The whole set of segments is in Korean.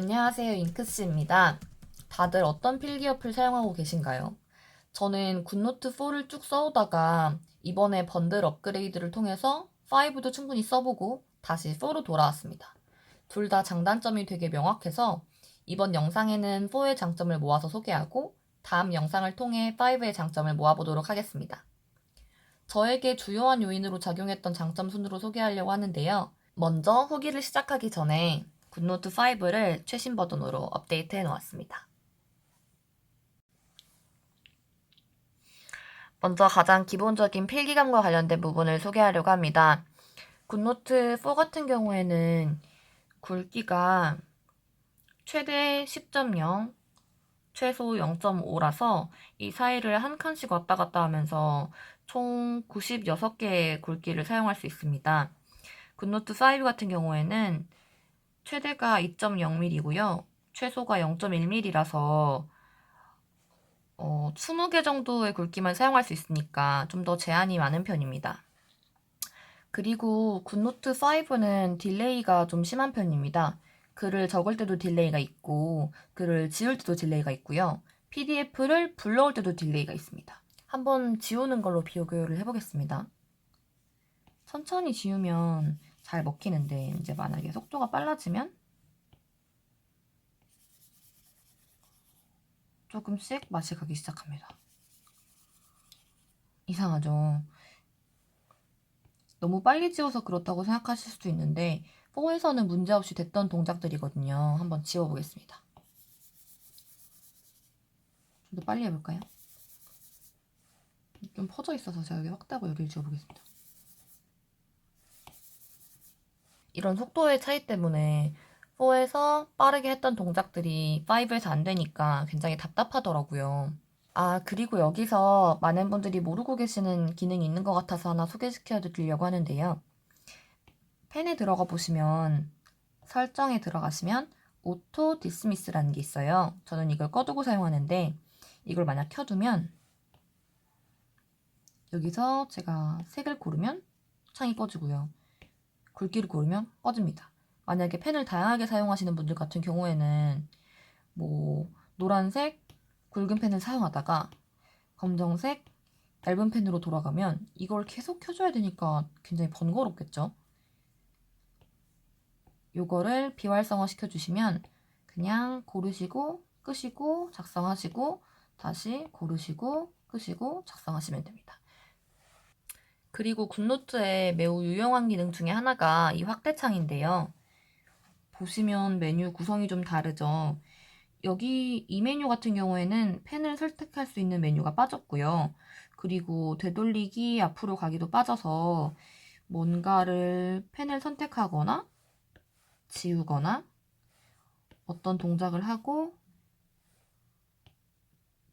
안녕하세요, 잉크스입니다. 다들 어떤 필기 어플 사용하고 계신가요? 저는 굿노트 4를 쭉 써오다가 이번에 번들 업그레이드를 통해서 5도 충분히 써보고 다시 4로 돌아왔습니다. 둘 다 장단점이 되게 명확해서 이번 영상에는 4의 장점을 모아서 소개하고 다음 영상을 통해 5의 장점을 모아보도록 하겠습니다. 저에게 주요한 요인으로 작용했던 장점 순으로 소개하려고 하는데요. 먼저 후기를 시작하기 전에 굿노트 5를 최신 버전으로 업데이트해 놓았습니다. 먼저 가장 기본적인 필기감과 관련된 부분을 소개하려고 합니다. 굿노트 4 같은 경우에는 굵기가 최대 10.0, 최소 0.5라서 이 사이를 한 칸씩 왔다 갔다 하면서 총 96개의 굵기를 사용할 수 있습니다. 굿노트 5 같은 경우에는 최대가 2.0mm고요. 최소가 0.1mm라서 20개 정도의 굵기만 사용할 수 있으니까 좀 더 제한이 많은 편입니다. 그리고 굿노트 5는 딜레이가 좀 심한 편입니다. 글을 적을 때도 딜레이가 있고 글을 지울 때도 딜레이가 있고요. PDF를 불러올 때도 딜레이가 있습니다. 한번 지우는 걸로 비교를 해보겠습니다. 천천히 지우면 잘 먹히는데 이제 만약에 속도가 빨라지면 조금씩 맛이 가기 시작합니다. 이상하죠? 너무 빨리 지워서 그렇다고 생각하실 수도 있는데 4에서는 문제없이 됐던 동작들이거든요. 한번 지워보겠습니다. 좀 더 빨리 해볼까요? 좀 퍼져 있어서 제가 여기 확대하고 여기를 지워보겠습니다. 이런 속도의 차이 때문에 4에서 빠르게 했던 동작들이 5에서 안 되니까 굉장히 답답하더라고요. 아, 그리고 여기서 많은 분들이 모르고 계시는 기능이 있는 것 같아서 하나 소개시켜 드리려고 하는데요. 펜에 들어가 보시면 설정에 들어가시면 오토 디스미스라는 게 있어요. 저는 이걸 꺼두고 사용하는데 이걸 만약 켜두면 여기서 제가 색을 고르면 창이 꺼지고요. 굵기를 고르면 꺼집니다. 만약에 펜을 다양하게 사용하시는 분들 같은 경우에는 뭐 노란색 굵은 펜을 사용하다가 검정색 얇은 펜으로 돌아가면 이걸 계속 켜줘야 되니까 굉장히 번거롭겠죠. 요거를 비활성화 시켜주시면 그냥 고르시고 끄시고 작성하시고 다시 고르시고 끄시고 작성하시면 됩니다. 그리고 굿노트에 매우 유용한 기능 중에 하나가 이 확대창인데요. 보시면 메뉴 구성이 좀 다르죠. 여기 이 메뉴 같은 경우에는 펜을 선택할 수 있는 메뉴가 빠졌고요. 그리고 되돌리기 앞으로 가기도 빠져서 뭔가를 펜을 선택하거나 지우거나 어떤 동작을 하고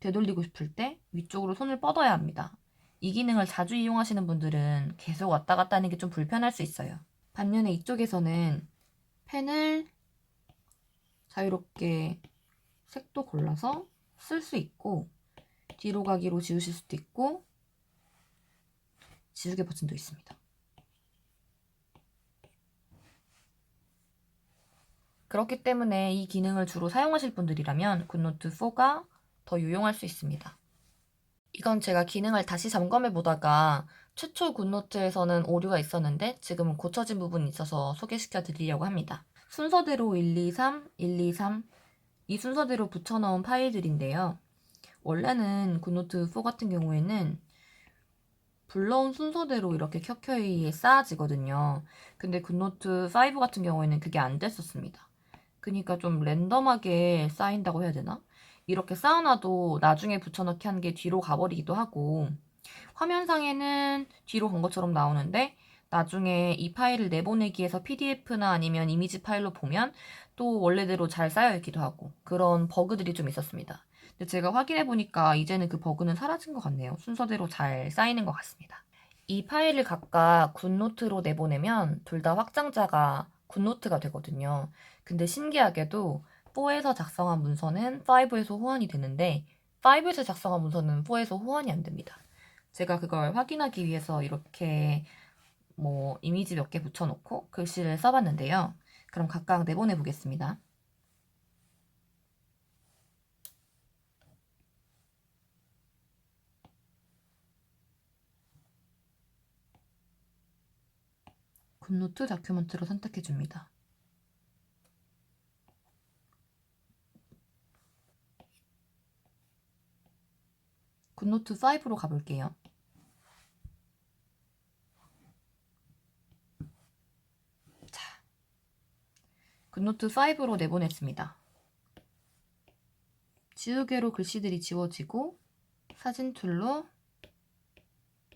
되돌리고 싶을 때 위쪽으로 손을 뻗어야 합니다. 이 기능을 자주 이용하시는 분들은 계속 왔다 갔다 하는 게 좀 불편할 수 있어요. 반면에 이쪽에서는 펜을 자유롭게 색도 골라서 쓸 수 있고 뒤로 가기로 지우실 수도 있고 지우개 버튼도 있습니다. 그렇기 때문에 이 기능을 주로 사용하실 분들이라면 굿노트 4가 더 유용할 수 있습니다. 이건 제가 기능을 다시 점검해 보다가 최초 굿노트에서는 오류가 있었는데 지금은 고쳐진 부분이 있어서 소개시켜 드리려고 합니다. 순서대로 123, 123 이 순서대로 붙여넣은 파일들인데요. 원래는 굿노트 4 같은 경우에는 불러온 순서대로 이렇게 켜켜이에 쌓아지거든요. 근데 굿노트 5 같은 경우에는 그게 안 됐었습니다. 그러니까 좀 랜덤하게 쌓인다고 해야 되나? 이렇게 쌓아놔도 나중에 붙여넣기 하는 게 뒤로 가버리기도 하고 화면상에는 뒤로 간 것처럼 나오는데 나중에 이 파일을 내보내기 위해서 PDF나 아니면 이미지 파일로 보면 또 원래대로 잘 쌓여있기도 하고 그런 버그들이 좀 있었습니다. 근데 제가 확인해보니까 이제는 그 버그는 사라진 것 같네요. 순서대로 잘 쌓이는 것 같습니다. 이 파일을 각각 굿노트로 내보내면 둘 다 확장자가 굿노트가 되거든요. 근데 신기하게도 4에서 작성한 문서는 5에서 호환이 되는데 5에서 작성한 문서는 4에서 호환이 안 됩니다. 제가 그걸 확인하기 위해서 이렇게 뭐 이미지 몇 개 붙여놓고 글씨를 써봤는데요. 그럼 각각 내보내 보겠습니다. 굿노트 다큐먼트로 선택해 줍니다. 굿노트 5로 가볼게요. 자, 굿노트 5로 내보냈습니다. 지우개로 글씨들이 지워지고 사진 툴로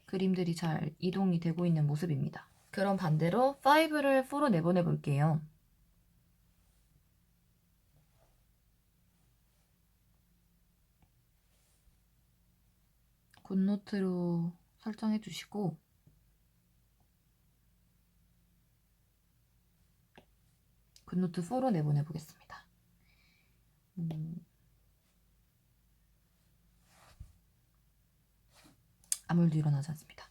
그림들이 잘 이동이 되고 있는 모습입니다. 그럼 반대로 5를 4로 내보내 볼게요. 굿노트로 설정해 주시고 굿노트 4로 내보내 보겠습니다. 아무 일도 일어나지 않습니다.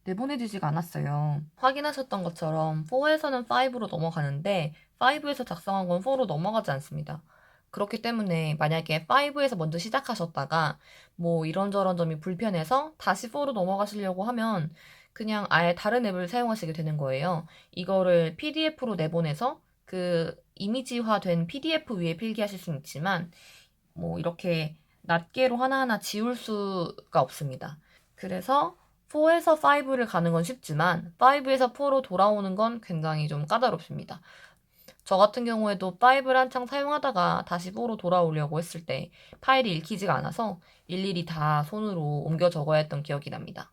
내보내지지가 않았어요. 확인하셨던 것처럼 4에서는 5로 넘어가는데 5에서 작성한 건 4로 넘어가지 않습니다. 그렇기 때문에 만약에 5에서 먼저 시작하셨다가 뭐 이런저런 점이 불편해서 다시 4로 넘어가시려고 하면 그냥 아예 다른 앱을 사용하시게 되는 거예요. 이거를 PDF로 내보내서 그 이미지화된 PDF 위에 필기하실 수는 있지만 뭐 이렇게 낱개로 하나하나 지울 수가 없습니다. 그래서 4에서 5를 가는 건 쉽지만 5에서 4로 돌아오는 건 굉장히 좀 까다롭습니다. 저 같은 경우에도 5를 한창 사용하다가 다시 4로 돌아오려고 했을 때 파일이 읽히지가 않아서 일일이 다 손으로 옮겨 적어야 했던 기억이 납니다.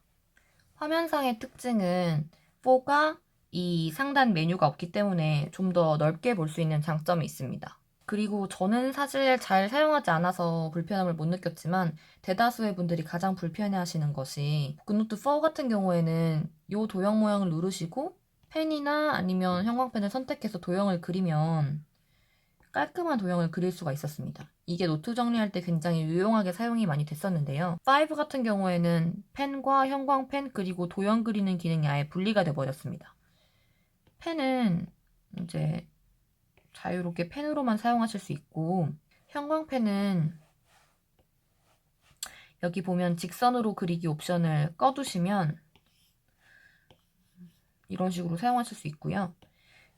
화면상의 특징은 4가 이 상단 메뉴가 없기 때문에 좀 더 넓게 볼 수 있는 장점이 있습니다. 그리고 저는 사실 잘 사용하지 않아서 불편함을 못 느꼈지만 대다수의 분들이 가장 불편해하시는 것이 굿노트 4 같은 경우에는 이 도형 모양을 누르시고 펜이나 아니면 형광펜을 선택해서 도형을 그리면 깔끔한 도형을 그릴 수가 있었습니다. 이게 노트 정리할 때 굉장히 유용하게 사용이 많이 됐었는데요. 5 같은 경우에는 펜과 형광펜 그리고 도형 그리는 기능이 아예 분리가 돼 버렸습니다. 펜은 이제 자유롭게 펜으로만 사용하실 수 있고 형광펜은 여기 보면 직선으로 그리기 옵션을 꺼두시면 이런 식으로 사용하실 수 있고요.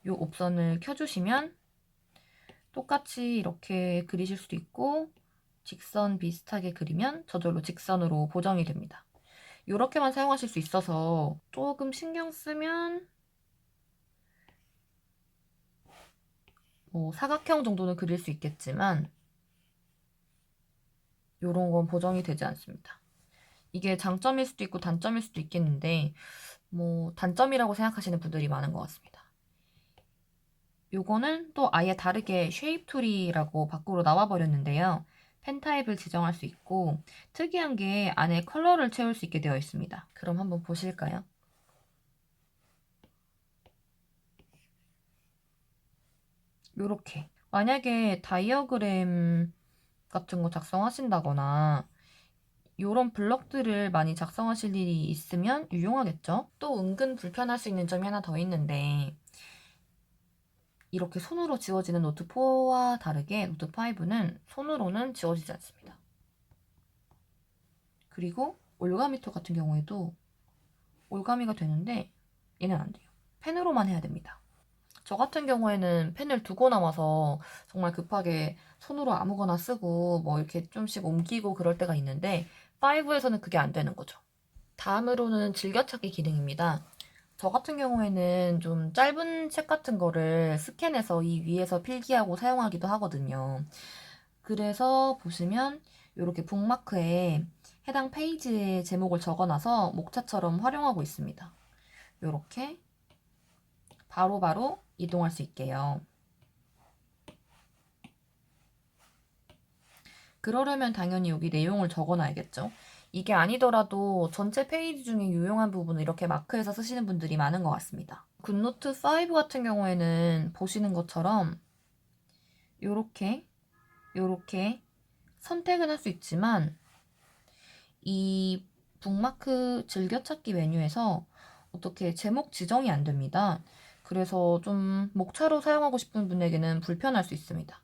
이 옵션을 켜주시면 똑같이 이렇게 그리실 수도 있고 직선 비슷하게 그리면 저절로 직선으로 보정이 됩니다. 이렇게만 사용하실 수 있어서 조금 신경 쓰면 뭐 사각형 정도는 그릴 수 있겠지만 이런 건 보정이 되지 않습니다. 이게 장점일 수도 있고 단점일 수도 있겠는데 뭐 단점이라고 생각하시는 분들이 많은 것 같습니다. 요거는 또 아예 다르게 쉐입 툴이라고 밖으로 나와 버렸는데요. 펜 타입을 지정할 수 있고 특이한 게 안에 컬러를 채울 수 있게 되어 있습니다. 그럼 한번 보실까요? 요렇게 만약에 다이어그램 같은 거 작성하신다거나 요런 블럭들을 많이 작성하실 일이 있으면 유용하겠죠? 또 은근 불편할 수 있는 점이 하나 더 있는데 이렇게 손으로 지워지는 노트 4와 다르게 노트 5는 손으로는 지워지지 않습니다. 그리고 올가미 툴 같은 경우에도 올가미가 되는데 얘는 안 돼요. 펜으로만 해야 됩니다. 저 같은 경우에는 펜을 두고 남아서 정말 급하게 손으로 아무거나 쓰고 뭐 이렇게 좀씩 옮기고 그럴 때가 있는데 5에서는 그게 안 되는 거죠. 다음으로는 즐겨찾기 기능입니다. 저 같은 경우에는 좀 짧은 책 같은 거를 스캔해서 이 위에서 필기하고 사용하기도 하거든요. 그래서 보시면 이렇게 북마크에 해당 페이지의 제목을 적어놔서 목차처럼 활용하고 있습니다. 이렇게 바로바로 이동할 수 있게요. 그러려면 당연히 여기 내용을 적어놔야겠죠. 이게 아니더라도 전체 페이지 중에 유용한 부분을 이렇게 마크해서 쓰시는 분들이 많은 것 같습니다. 굿노트 5 같은 경우에는 보시는 것처럼 요렇게 선택은 할 수 있지만 이 북마크 즐겨찾기 메뉴에서 어떻게 제목 지정이 안 됩니다. 그래서 좀 목차로 사용하고 싶은 분에게는 불편할 수 있습니다.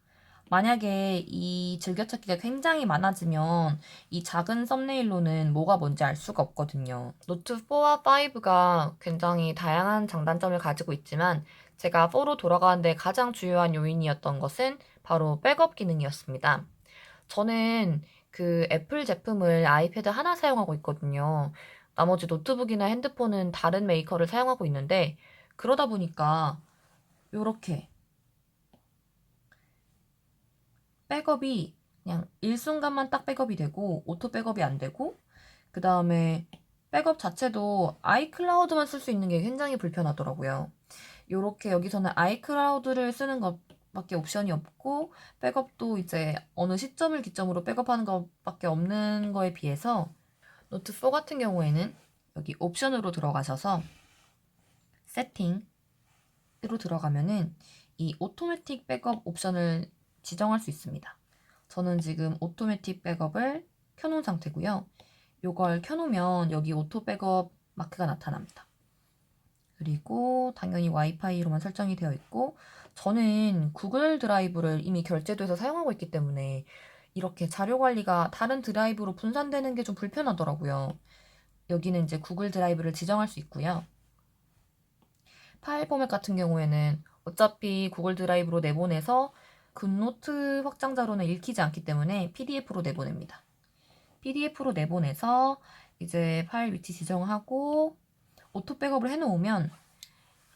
만약에 이 즐겨찾기가 굉장히 많아지면 이 작은 썸네일로는 뭐가 뭔지 알 수가 없거든요. 노트 4와 5가 굉장히 다양한 장단점을 가지고 있지만 제가 4로 돌아가는데 가장 주요한 요인이었던 것은 바로 백업 기능이었습니다. 저는 그 애플 제품을 아이패드 하나 사용하고 있거든요. 나머지 노트북이나 핸드폰은 다른 메이커를 사용하고 있는데 그러다 보니까 요렇게 백업이 그냥 일순간만 딱 백업이 되고 오토 백업이 안 되고 그 다음에 백업 자체도 아이클라우드만 쓸 수 있는 게 굉장히 불편하더라고요. 요렇게 여기서는 아이클라우드를 쓰는 것밖에 옵션이 없고 백업도 이제 어느 시점을 기점으로 백업하는 것밖에 없는 거에 비해서 노트 4 같은 경우에는 여기 옵션으로 들어가셔서 세팅으로 들어가면은 이 오토매틱 백업 옵션을 지정할 수 있습니다. 저는 지금 오토매틱 백업을 켜놓은 상태고요. 이걸 켜놓으면 여기 오토 백업 마크가 나타납니다. 그리고 당연히 와이파이로만 설정이 되어 있고 저는 구글 드라이브를 이미 결제돼서 사용하고 있기 때문에 이렇게 자료 관리가 다른 드라이브로 분산되는 게 좀 불편하더라고요. 여기는 이제 구글 드라이브를 지정할 수 있고요. 파일 포맷 같은 경우에는 어차피 구글 드라이브로 내보내서 굿노트 확장자로는 읽히지 않기 때문에 PDF로 내보냅니다. PDF로 내보내서 이제 파일 위치 지정하고 오토 백업을 해놓으면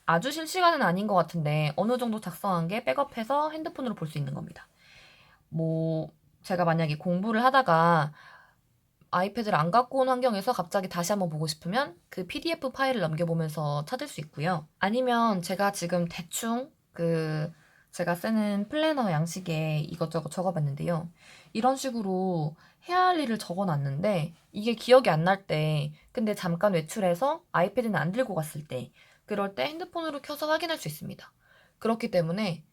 아주 실시간은 아닌 것 같은데 어느 정도 작성한 게 백업해서 핸드폰으로 볼 수 있는 겁니다. 뭐 제가 만약에 공부를 하다가 아이패드를 안 갖고 온 환경에서 갑자기 다시 한번 보고 싶으면 그 PDF 파일을 넘겨보면서 찾을 수 있고요. 아니면 제가 지금 대충 제가 쓰는 플래너 양식에 이것저것 적어봤는데요. 이런 식으로 해야 할 일을 적어놨는데 이게 기억이 안 날 때, 근데 잠깐 외출해서 아이패드는 안 들고 갔을 때, 그럴 때 핸드폰으로 켜서 확인할 수 있습니다. 그렇기 때문에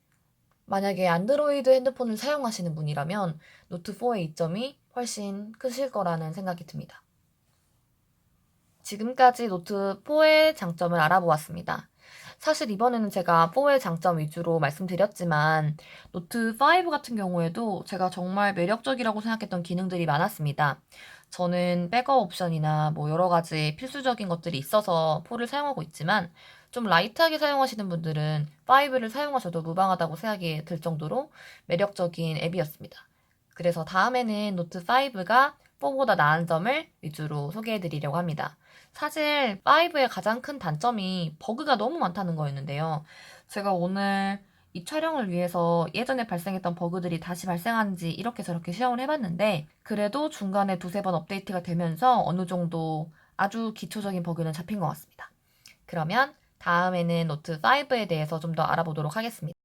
만약에 안드로이드 핸드폰을 사용하시는 분이라면 노트4의 이점이 훨씬 크실 거라는 생각이 듭니다. 지금까지 노트4의 장점을 알아보았습니다. 사실 이번에는 제가 4의 장점 위주로 말씀드렸지만 노트5 같은 경우에도 제가 정말 매력적이라고 생각했던 기능들이 많았습니다. 저는 백업 옵션이나 뭐 여러 가지 필수적인 것들이 있어서 4를 사용하고 있지만 좀 라이트하게 사용하시는 분들은 5를 사용하셔도 무방하다고 생각이 들 정도로 매력적인 앱이었습니다. 그래서 다음에는 노트5가 4보다 나은 점을 위주로 소개해드리려고 합니다. 사실 5의 가장 큰 단점이 버그가 너무 많다는 거였는데요. 제가 오늘 이 촬영을 위해서 예전에 발생했던 버그들이 다시 발생하는지 이렇게 저렇게 시험을 해봤는데 그래도 중간에 두세 번 업데이트가 되면서 어느 정도 아주 기초적인 버그는 잡힌 것 같습니다. 그러면 다음에는 노트5에 대해서 좀 더 알아보도록 하겠습니다.